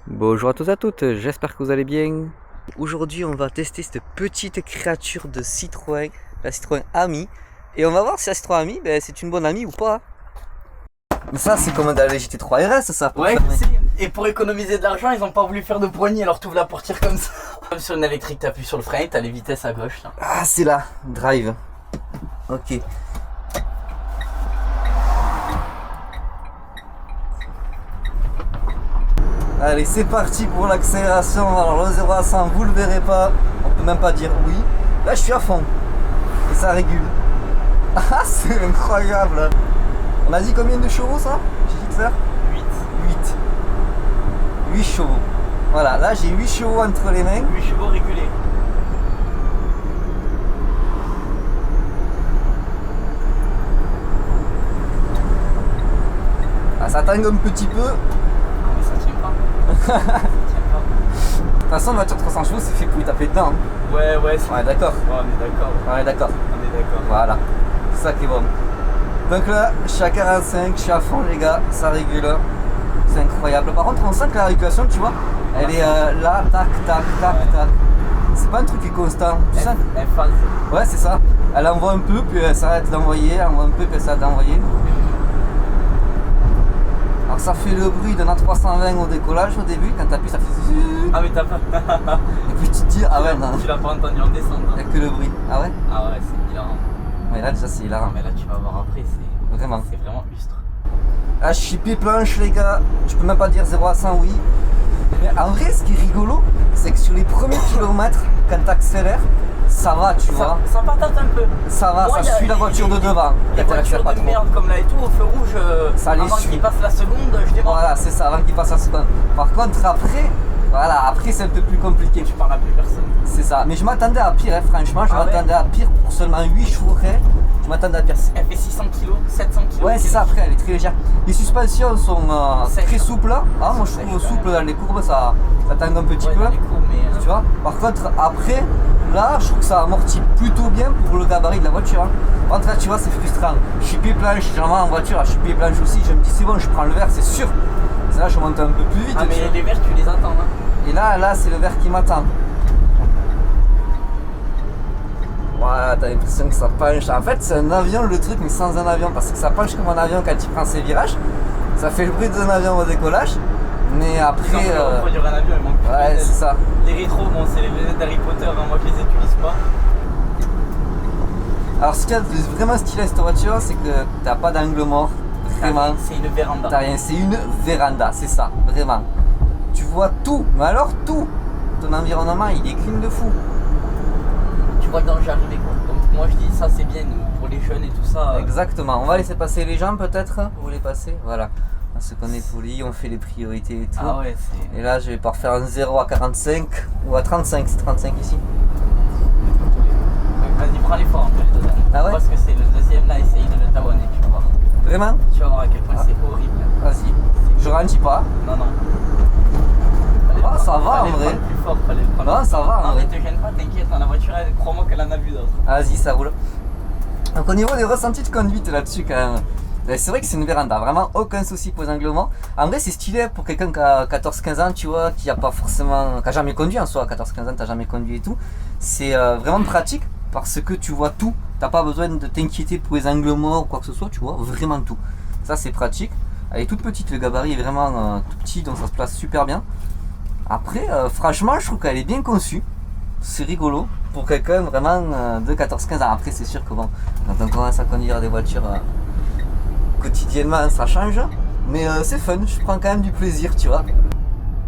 Bonjour à tous et à toutes, j'espère que vous allez bien. Aujourd'hui on va tester cette petite créature de Citroën, la Citroën Ami. Et on va voir si la Citroën Ami, c'est une bonne amie ou pas. Mais ça c'est comme dans la GT3 RS ça. Ouais, et pour économiser de l'argent, ils ont pas voulu faire de poignée, alors t'ouvres la portière comme ça. Comme sur une électrique, t'appuies sur le frein, t'as les vitesses à gauche là. Ah c'est là, drive. Ok. Allez c'est parti pour l'accélération. Alors le 0 à 100 vous le verrez pas, on peut même pas dire oui. Là je suis à fond et ça régule. Ah c'est incroyable. On a dit combien de chevaux ça? J'ai dit de faire 8 chevaux. Voilà, là j'ai 8 chevaux entre les mains. 8 chevaux régulés. Ah, ça tangue un petit peu. Ah mais ça tient pas. Ça tient pas. De toute façon, une voiture de 300 chevaux, c'est fait pour y taper dedans. Ouais, Ouais, d'accord. Ouais, on est d'accord. Ouais, d'accord. On est d'accord. Voilà, c'est ça qui est bon. Donc là, je suis à 45, je suis à fond, les gars, ça régule. C'est incroyable. Par contre, on sent que la régulation, tu vois, elle est là, tac, tac, tac, Ouais. tac. C'est pas un truc qui est constant. Tu sens Elle phase. Ouais, c'est ça. Elle envoie un peu, puis elle s'arrête d'envoyer, elle envoie un peu, puis elle s'arrête d'envoyer. Alors ça fait le bruit d'un A320 au décollage au début, quand t'appuies ça fait zzzz. Ah mais t'as pas. Et puis tu te dis, ah ouais, non, Tu l'as pas entendu en descendant. il n'y a que le bruit. Ah ouais? Ah ouais, c'est hilarant. Mais là déjà c'est hilarant. Mais là tu vas voir après, Vraiment. c'est vraiment ustre. Ah je suis pied planche les gars, je peux même pas dire 0 à 100 oui. Mais en vrai ce qui est rigolo, c'est que sur les premiers kilomètres, quand t'accélères, ça va tu vois. Ça patate un peu. Ça va, Moi, ça suit la voiture de devant. Les Quand elle accélère voitures pas de trop. merde comme là et tout, au feu rouge, Ça les avant suit. qu'il passe la seconde, je démarre. Voilà, c'est ça, avant qu'il passe la seconde. Par contre après, voilà, après c'est un peu plus compliqué. Tu parles à plus personne. C'est ça, mais je m'attendais à pire, hein, franchement, je Ah ouais. m'attendais à pire pour seulement 8 chevaux près. Je m'attendais à pire. Elle fait 600 kg, 700 kg. Ouais, c'est ça, après elle est très légère. Les suspensions sont Sèches. très souples. Ah, moi je Sèches, trouve quand souple même. dans les courbes, ça tangue un petit Ouais, peu. dans les coups, mais Tu vois. Par contre, après, là, je trouve que ça amortit plutôt bien pour le gabarit de la voiture. Hein. Par contre, là, tu vois, c'est frustrant. Je suis pied planche, généralement en voiture, je suis pied planche aussi. Je me dis, c'est bon, je prends le verre, c'est sûr. C'est là, je monte un peu plus vite. ah tu mais vois. les verts tu les attends hein. Et là, c'est le verre qui m'attend. Voilà, t'as l'impression que ça penche. En fait, c'est un avion le truc, mais sans un avion. Parce que ça penche comme un avion quand il prend ses virages. Ça fait le bruit d'un avion au décollage. Mais après. On produire un avion, il manque plus Ouais, de c'est ça. Les rétros, bon c'est les lunettes d'Harry Potter, hein, moi je les utilise pas. Alors, ce qu'il y a de vraiment stylé à cette voiture, c'est que t'as pas d'angle mort. Vraiment. C'est une véranda. T'as rien, c'est une véranda, c'est ça, vraiment. Tu vois tout, mais alors tout. Ton environnement, il est clean de fou. Tu vois le danger arriver quoi. Donc moi je dis ça c'est bien pour les jeunes et tout ça. Exactement. On va laisser passer les gens peut-être. Vous voulez passer? Voilà. On se connaît poli, on fait les priorités et tout. Ah ouais, c'est. Et là, je vais pas refaire un 0 à 45 ou à 35, c'est 35 ici. Vas-y, prends l'effort entre les deux. Ah ouais. Parce que c'est le deuxième là, essaye de le taponner, tu vas voir. Vraiment? Tu vas voir à quel point c'est horrible. Vas-y. Je ralentis pas. Non, non. Ah, ça va, en vrai. Fallait le prendre plus fort, fallait le prendre. Non, ça va, en Non, vrai. mais te gêne pas, t'inquiète, dans la voiture, crois-moi qu'elle en a vu d'autres. Vas-y, ça roule. Donc au niveau des ressentis de conduite là-dessus quand même, c'est vrai que c'est une véranda, vraiment aucun souci pour les anglements. En vrai c'est stylé pour quelqu'un qui a 14-15 ans, tu vois, qui a pas forcément, qui a jamais conduit en soi, à 14-15 ans t'as jamais conduit et tout. C'est vraiment pratique parce que tu vois tout, t'as pas besoin de t'inquiéter pour les angles morts ou quoi que ce soit, tu vois vraiment tout. Ça c'est pratique. Elle est toute petite, le gabarit est vraiment tout petit donc ça se place super bien. Après franchement je trouve qu'elle est bien conçue. C'est rigolo pour quelqu'un vraiment de 14-15 ans. Après, c'est sûr que bon, quand on commence à conduire des voitures quotidiennement, ça change. Mais c'est fun, je prends quand même du plaisir, tu vois.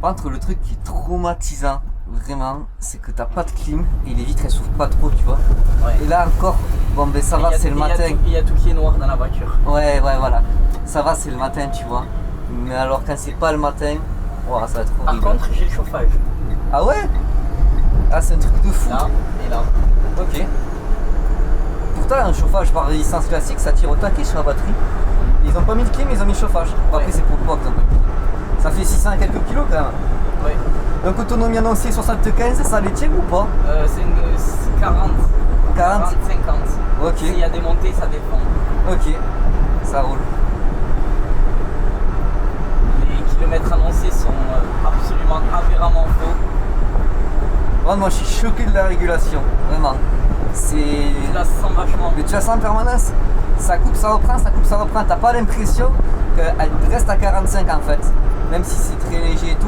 Par contre, le truc qui est traumatisant, vraiment, c'est que t'as pas de clim et les vitres elles s'ouvrent pas trop, tu vois. Ouais. Et là encore, bon ben ça va, c'est le matin. Il y a tout qui est noir dans la voiture. Ouais, voilà. Ça va, c'est le matin, tu vois. Mais alors, quand c'est pas le matin, ouah, ça va être Par horrible. contre, j'ai le chauffage. Ah ouais? Ah, c'est un truc de fou. Là et là. Ok. Pourtant, un chauffage par licence classique, ça tire au taquet sur la batterie. Ils ont pas mis de clim, ils ont mis le chauffage. Bon, après, Ouais. c'est pour le poids qu'ils ont pas mis. Ça fait 600 et quelques kilos quand même. Ouais. Donc, autonomie annoncée 75, ça les tient ou pas? C'est une 40. 40. 50. Ok, S'il y a des montées, ça dépend. ok. Ça roule. Les kilomètres kilomètres annoncés sont absolument aberramment faux. Ouais, moi je suis choqué de la régulation, vraiment. C'est. Tu la sens vachement. Mais tu la sens en permanence. Ça coupe, ça reprend, ça coupe, ça reprend. T'as pas l'impression qu'elle reste à 45 en fait. Même si c'est très léger et tout.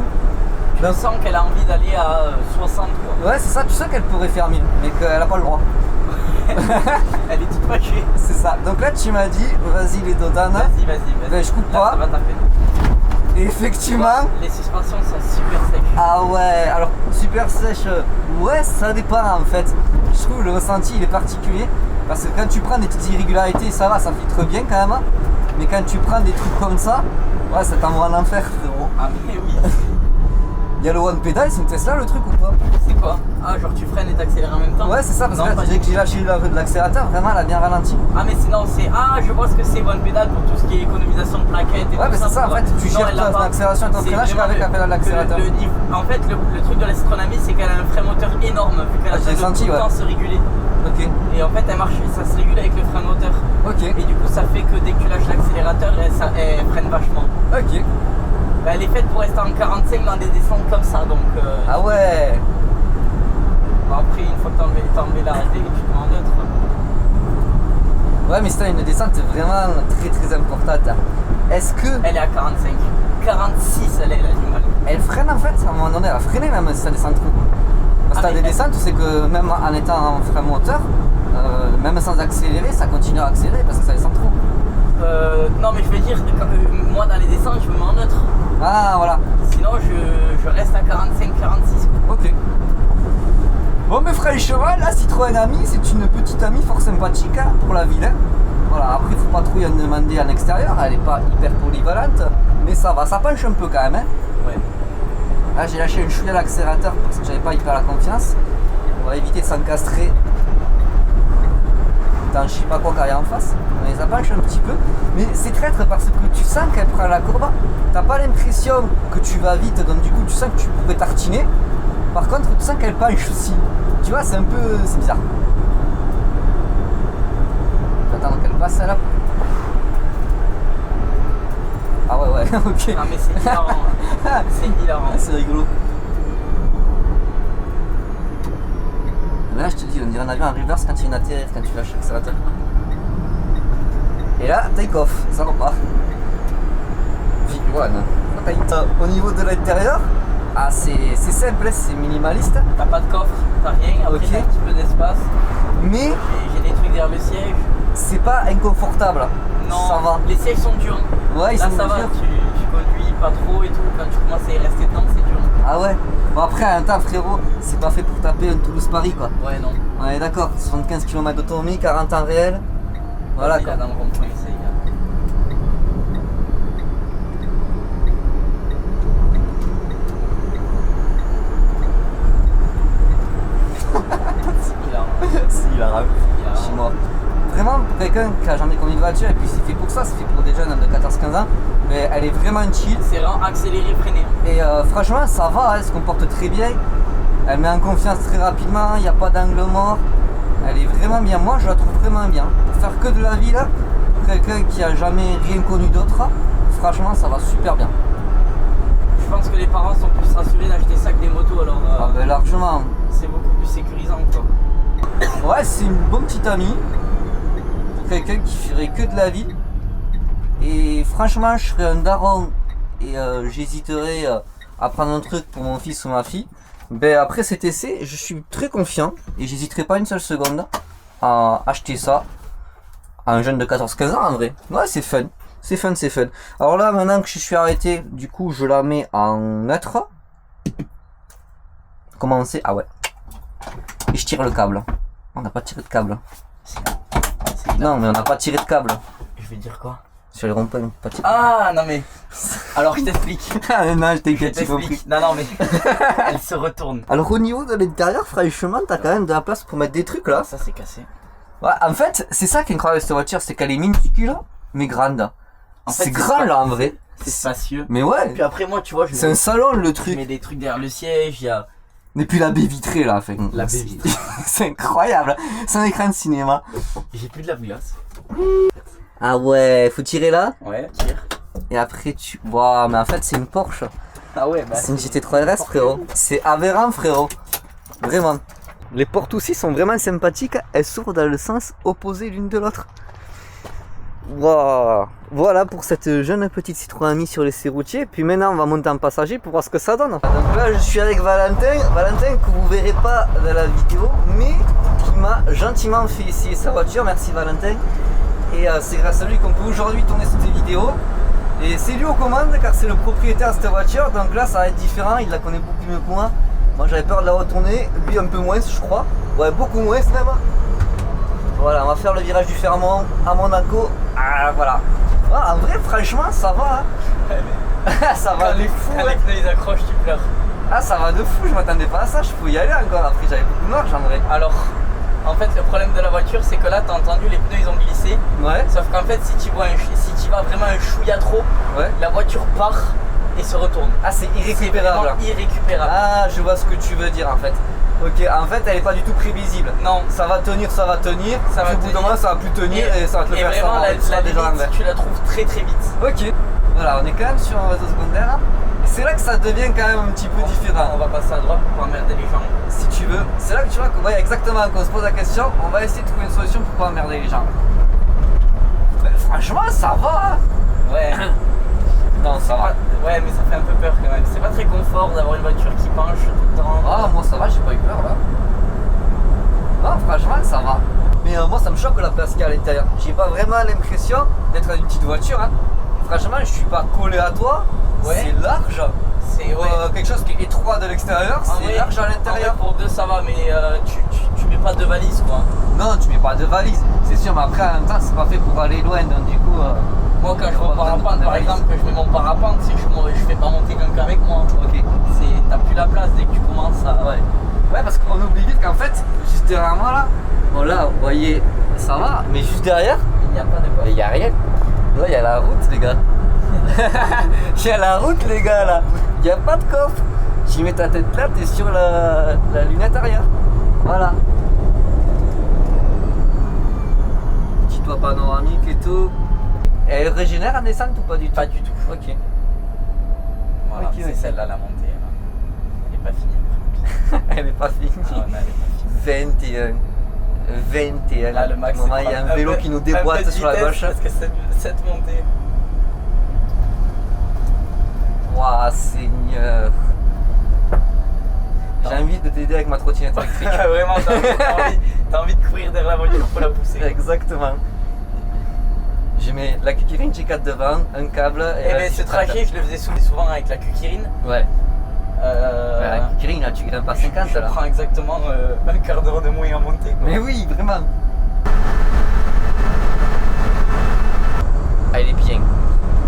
Tu sens qu'elle a envie d'aller à 60 quoi. Ouais, c'est ça, tu sais qu'elle pourrait faire mieux, mais qu'elle a pas le droit. Elle est toute fâchée. C'est ça. Donc là, tu m'as dit, vas-y les dodanes. Vas-y. Ben, je coupe Là, pas. ça va taper. Et effectivement. Les suspensions sont super sèches. Ah ouais, alors super sèche. Ouais, ça dépend en fait. Je trouve le ressenti il est particulier. Parce que quand tu prends des petites irrégularités, ça va, ça filtre bien quand même. Mais quand tu prends des trucs comme ça, ouais, ça t'envoie en enfer, frérot. Ah, mais oui. Il y a le one pedal, c'est une Tesla le truc ou pas? C'est quoi? Ah, genre tu freines et t'accélères en même temps? Ouais, c'est ça, parce Non, que là, pas dès du que j'ai lâché l'accélérateur, vraiment, elle a bien ralenti. Ah, mais sinon c'est. Ah, je vois ce que c'est one pédale pour tout ce qui est économisation de plaquettes et Ouais, tout mais c'est ça, en pour- fait, tu Non, gères elle l'a ton pas. accélération et ton C'est freinage vraiment qu'avec la pédale d'accélérateur. En fait, le truc de l'astronomie, c'est qu'elle a un frein moteur énorme, vu qu'elle a Ah, j'ai besoin de senti, tout le ouais. temps se réguler. Ok, Et en fait, elle marche, ça se régule avec le frein moteur. ok, Et du coup, ça fait que dès que tu lâches l'accélérateur, elle freine vachement. ok. Bah, elle est faite pour rester en 45 dans des descentes comme ça, donc. Ah ouais. Bon, après, une fois que t'as enlevé l'arrêté, tu te mets en neutre. Ouais, mais c'était une descente vraiment très très importante. Est-ce que Elle est à 45. 46, elle a du mal. elle freine en fait? À un moment donné, elle a freiné même si ça descend trop. Parce que Ah, t'as mais des elle- descentes, c'est que même en étant en frein moteur, même sans accélérer, ça continue à accélérer parce que ça descend trop. Non, mais je veux dire, moi dans les descentes, je me mets en neutre. Ah voilà, Sinon, je reste à 45-46. ok. Bon, mais franchement, la Citroën Ami, c'est une petite amie fort sympathique hein, pour la ville. Hein. Voilà, après, faut pas trop y en demander en extérieur, elle est pas hyper polyvalente, mais ça va, ça penche un peu quand même. Hein. Ouais. Là, j'ai lâché un chouïa à l'accélérateur parce que j'avais pas hyper la confiance. On va éviter de s'encastrer dans je sais pas quoi qu'il y a en face. Mais ça penche un petit peu. Mais c'est traître parce que tu sens qu'elle prend la courbe. T'as pas l'impression que tu vas vite, donc du coup, tu sens que tu pourrais tartiner. Par contre, tu sens qu'elle penche aussi. Tu vois, c'est un peu. C'est bizarre. Je vais attendre qu'elle passe là. Ah ouais, ouais, ok. Non, mais c'est hilarant. Hein. C'est hilarant. Ah, c'est rigolo. Là, je te dis, on dirait un avion en reverse quand tu viens d'atterrir, quand tu lâches l'accélérateur. Et là, take off, ça repart. V1. Au niveau de l'intérieur, ah, c'est simple, c'est minimaliste, T'as pas de coffre, t'as rien. Après, Ok. t'as un petit peu d'espace. mais J'ai des trucs derrière le siège. c'est pas inconfortable. Non, Ça va. les sièges sont durs. Ouais, ils Là, sont ça va, durs. tu conduis pas trop et tout. Quand tu commences à y rester dedans, c'est dur. Ah ouais. Bon, après, en même temps, frérot, c'est pas fait pour taper un Toulouse-Paris, quoi. Ouais, non. On est d'accord, 75 km d'autonomie, 40 en réel. Voilà, Vas-y, quoi. là, dans le rond-point, essaye. C'est hilarant. Si, il a ravi. hilarant. Chez moi. Vraiment, pour quelqu'un qui a jamais conduit de voiture, et puis c'est fait pour ça, c'est fait pour des jeunes de 14-15 ans, mais elle est vraiment chill. C'est vraiment accéléré, freiné. Et franchement, ça va, elle se comporte très bien. Elle met en confiance très rapidement, il n'y a pas d'angle mort. Elle est vraiment bien. Moi, je la trouve vraiment bien. Pour faire que de la ville, pour quelqu'un qui a jamais rien connu d'autre, franchement, ça va super bien. Je pense que les parents sont plus rassurés d'acheter ça que des motos, alors Ah ben largement. c'est beaucoup plus sécurisant, quoi. Ouais, c'est une bonne petite amie. Pour quelqu'un qui ferait que de la ville. Et franchement, je serais un daron et j'hésiterais à prendre un truc pour mon fils ou ma fille. Ben après cet essai, je suis très confiant et j'hésiterai pas une seule seconde à acheter ça à un jeune de 14-15 ans en vrai. Ouais, c'est fun. C'est fun, c'est fun. Alors là, maintenant que je suis arrêté, du coup, je la mets en neutre. Comment on sait? Ah ouais. Et je tire le câble. On n'a pas tiré de câble. C'est hilarant. Non, mais on n'a pas tiré de câble. Je vais dire quoi? Sur les ronds-points, on peut pas tirer. Ah, non mais... Alors je t'explique. Ah non, je Je t'inquiète, j'ai compris. t'explique. Non, non, mais... Elle se retourne. Alors au niveau de l'intérieur, franchement, t'as quand même de la place pour mettre des trucs là. Ça, c'est cassé. Ouais, en fait, c'est ça qui est incroyable avec cette voiture, c'est qu'elle est minuscule, mais grande. En fait, C'est grand là en vrai. C'est spacieux. Mais ouais, Puis après, moi, tu vois, je c'est un mets, salon le je truc. mets des trucs derrière le siège, il y a... Et puis la baie vitrée là, fait. La baie c'est- vitrée. C'est incroyable. C'est un écran de cinéma. J'ai plus de la glace. Ah ouais, faut tirer là. Ouais, tire. Et après tu... Waouh, mais en fait c'est une Porsche. Ah ouais, bah C'est une GT3 RS frérot. C'est aberrant frérot. Vraiment. Les portes aussi sont vraiment sympathiques. Elles s'ouvrent dans le sens opposé l'une de l'autre. Waouh. Voilà pour cette jeune petite Citroën Mi sur les routiers. Puis maintenant on va monter en passager pour voir ce que ça donne. Donc là je suis avec Valentin. Valentin que vous verrez pas dans la vidéo, mais qui m'a gentiment fait essayer sa voiture. Merci Valentin. Et c'est grâce à lui qu'on peut aujourd'hui tourner cette vidéo. Et c'est lui aux commandes car c'est le propriétaire de cette voiture. Donc là ça va être différent, il la connaît beaucoup mieux que moi. Moi j'avais peur de la retourner, lui un peu moins je crois. Ouais, beaucoup moins même. Voilà, on va faire le virage du Fermont à Monaco. Ah voilà. Ah, en vrai franchement ça va. Hein. Ça va de fou. Quand les pneus ils accrochent, tu pleures. Ah ça va de fou, je m'attendais pas à ça, je pouvais y aller encore. Après j'avais beaucoup de marge en vrai. Alors, en fait, le problème de la voiture, c'est que là, t'as entendu, les pneus ils ont glissé. Ouais. Sauf qu'en fait, si tu vas vraiment un chouïa trop, Ouais. la voiture part et se retourne. Ah c'est C'est irrécupérable. vraiment irrécupérable. Ah je vois ce que tu veux dire en fait. Ok, en fait elle est pas du tout prévisible. Non. Ça va tenir, ça va tenir. Ça va Puis au bout d'un tenir. moment ça va plus tenir et ça va te le Et faire vraiment, la déjà limite, l'envers. tu la trouves très très vite. Ok, voilà, on est quand même sur un réseau secondaire. Et c'est là que ça devient quand même un petit peu On différent. va passer à droite pour pas emmerder les gens. Si tu veux, c'est là que tu vois qu'on exactement qu'on se pose la question. On va essayer de trouver une solution pour pas emmerder les gens. Ben, franchement, ça va. Ouais. Non, ça va. Ouais, mais ça fait un peu peur quand même. C'est pas très confort d'avoir une voiture qui penche tout le temps. Ah, moi ça va, j'ai pas eu peur là. Non, franchement, ça va. Mais moi ça me choque la place qu'il y a à l'intérieur. J'ai pas vraiment l'impression d'être dans une petite voiture. Hein. Franchement, je suis pas collé à toi. Ouais. C'est large. C'est Pour, quelque chose qui est étroit de l'extérieur, En c'est vrai- large à l'intérieur. en vrai, pour deux, ça va, mais tu mets pas de valise quoi. Non, tu mets pas de valise, c'est sûr, mais après en même temps, c'est pas fait pour aller loin, donc du coup. Moi, quand je vais Pas au besoin de parapente, par valise. exemple, que je mets mon parapente, c'est que je fais pas monter quelqu'un avec moi. Ok. T'as plus la place dès que tu commences à. Ouais. Ouais, parce qu'on oublie vite qu'en fait, juste derrière moi là, bon là, vous voyez, ça va, mais juste derrière, Il n'y a pas de quoi. il y a rien. Là, il y a la route, les gars. Il y a la route, les gars, là. Il y a pas de coffre. Tu mets ta tête là, t'es sur la lunette arrière. Voilà. Petit toit panoramique et tout. Elle régénère en descente ou pas du tout? Pas du tout. Ok. Voilà, Ok, c'est ok. celle-là la montée. Là. Elle est pas finie. Elle est pas finie. Ah ouais, mais elle est pas finie. 21. 21. Là, le max, Au moment, c'est il y a un prendre vélo peu- qui nous un peu déboîte de sur la vitesse, gauche. Parce que cette montée. Waouh, Seigneur. J'ai envie de t'aider avec ma trottinette électrique. Vraiment, t'as envie de courir derrière la voiture pour la pousser. Exactement. Je mets la Kukirine G4 devant, un câble et Et la ben ce G4. trajet, je le faisais souvent avec la Kukirine. Ouais. Ouais, la Kukirine, là, tu grimpes pas 50 Je là. prends exactement un quart d'heure de moins en montée. Quoi. Mais oui, vraiment. Ah, elle est bien.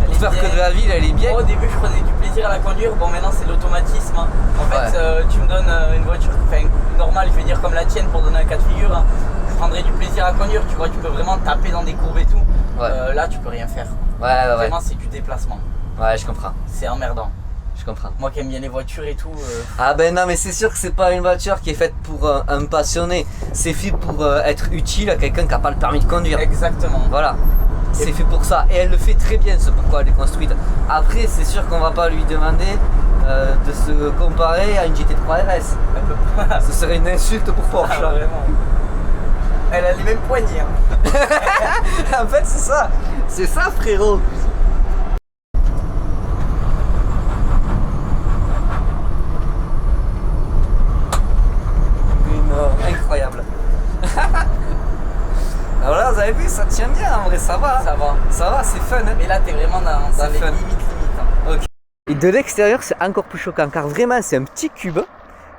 Elle Pour est faire bien. que de la ville, elle est bien. Moi, au début, je prenais du plaisir à la conduire. Bon, maintenant, c'est l'automatisme. Hein. En fait, Ouais. tu me donnes une voiture normale, je vais dire comme la tienne pour donner un cas de figure. Hein. Je prendrais du plaisir à conduire. Tu vois, tu peux vraiment taper dans des courbes et tout. Ouais. Là, tu peux rien faire. Ouais. Vraiment, c'est du déplacement. Ouais, je comprends. C'est emmerdant. Je comprends. Moi qui aime bien les voitures et tout. Ah ben non, mais c'est sûr que c'est pas une voiture qui est faite pour un passionné. C'est fait pour être utile à quelqu'un qui n'a pas le permis de conduire. Exactement. Voilà. C'est fait pour ça. Et elle le fait très bien, ce pourquoi elle est construite. Après, c'est sûr qu'on va pas lui demander de se comparer à une GT3 RS. Elle peut pas. Ce serait une insulte pour Porsche. Ah, vraiment. Elle a les mêmes poignées. Hein. En fait, c'est ça. C'est ça, frérot. Incroyable. Alors là, vous avez vu, ça tient bien, en vrai, ça va. Ça va. Ça va, c'est fun. Hein. Mais là, t'es vraiment dans C'est les fun. limites. Hein. Et de l'extérieur, c'est encore plus choquant, car vraiment, c'est un petit cube,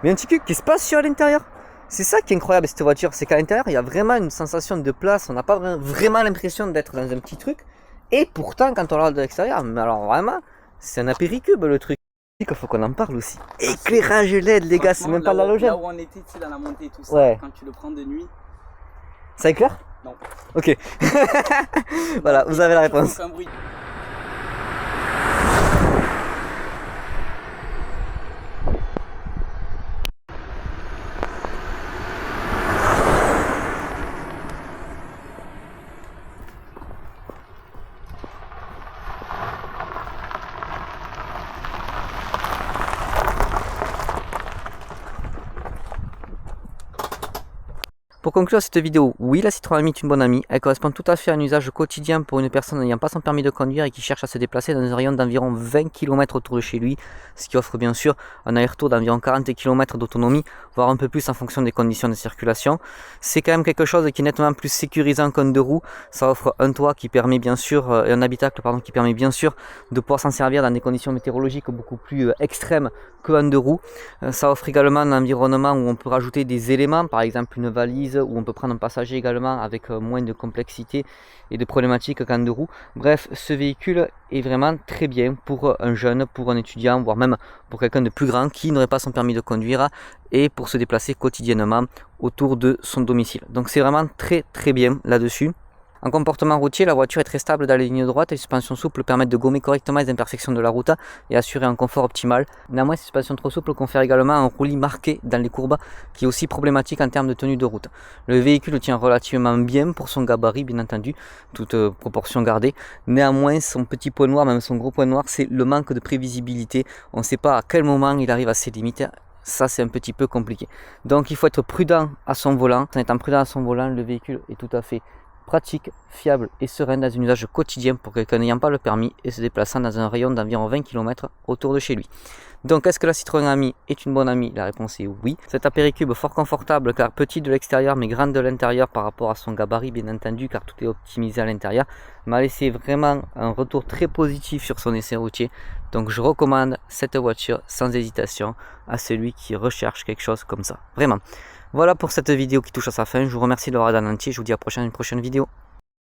mais un petit cube qui est spacieux à l'intérieur. C'est ça qui est incroyable avec cette voiture, c'est qu'à l'intérieur, il y a vraiment une sensation de place, on n'a pas vraiment l'impression d'être dans un petit truc. Et pourtant, quand on regarde de l'extérieur, mais alors vraiment, c'est un apéricube le truc. Il faut qu'on en parle aussi. Éclairage LED, les gars, c'est même pas de l'halogène. Là où on était, tu sais, dans la montée et tout ça, Ouais. quand tu le prends de nuit. Ça éclaire? Non. Ok. Voilà, vous avez la réponse. Aucun bruit. Pour conclure cette vidéo, oui, la Citroën Ami est une bonne amie. Elle correspond tout à fait à un usage quotidien pour une personne n'ayant pas son permis de conduire et qui cherche à se déplacer dans un rayon d'environ 20 km autour de chez lui, ce qui offre bien sûr un aller-retour d'environ 40 km d'autonomie, voire un peu plus en fonction des conditions de circulation. C'est quand même quelque chose qui est nettement plus sécurisant qu'un deux roues. Ça offre un toit qui permet bien sûr, un habitacle qui permet bien sûr de pouvoir s'en servir dans des conditions météorologiques beaucoup plus extrêmes qu'un deux roues. Ça offre également un environnement où on peut rajouter des éléments, par exemple une valise, où on peut prendre un passager également avec moins de complexité et de problématiques qu'en deux roues. Bref, ce véhicule est vraiment très bien pour un jeune, pour un étudiant, voire même pour quelqu'un de plus grand qui n'aurait pas son permis de conduire et pour se déplacer quotidiennement autour de son domicile. Donc c'est vraiment très bien là-dessus. En comportement routier, la voiture est très stable dans les lignes droites et les suspensions souples permettent de gommer correctement les imperfections de la route et assurer un confort optimal. Néanmoins, ces suspensions trop souples confèrent également un roulis marqué dans les courbes qui est aussi problématique en termes de tenue de route. Le véhicule tient relativement bien pour son gabarit, bien entendu, toute proportion gardée. Néanmoins, son petit point noir, même son gros point noir, c'est le manque de prévisibilité. On ne sait pas à quel moment il arrive à ses limites. Ça, c'est un petit peu compliqué. Donc, il faut être prudent à son volant. En étant prudent à son volant, le véhicule est tout à fait pratique, fiable et serein dans un usage quotidien pour quelqu'un n'ayant pas le permis et se déplaçant dans un rayon d'environ 20 km autour de chez lui. Donc est-ce que la Citroën Ami est une bonne amie? La réponse est oui. C'est un péricube fort confortable car petit de l'extérieur mais grande de l'intérieur par rapport à son gabarit bien entendu car tout est optimisé à l'intérieur. M'a laissé vraiment un retour très positif sur son essai routier. Donc je recommande cette voiture sans hésitation à celui qui recherche quelque chose comme ça. Vraiment. Voilà pour cette vidéo qui touche à sa fin. Je vous remercie de l'avoir regardé en entier. Je vous dis à une prochaine vidéo.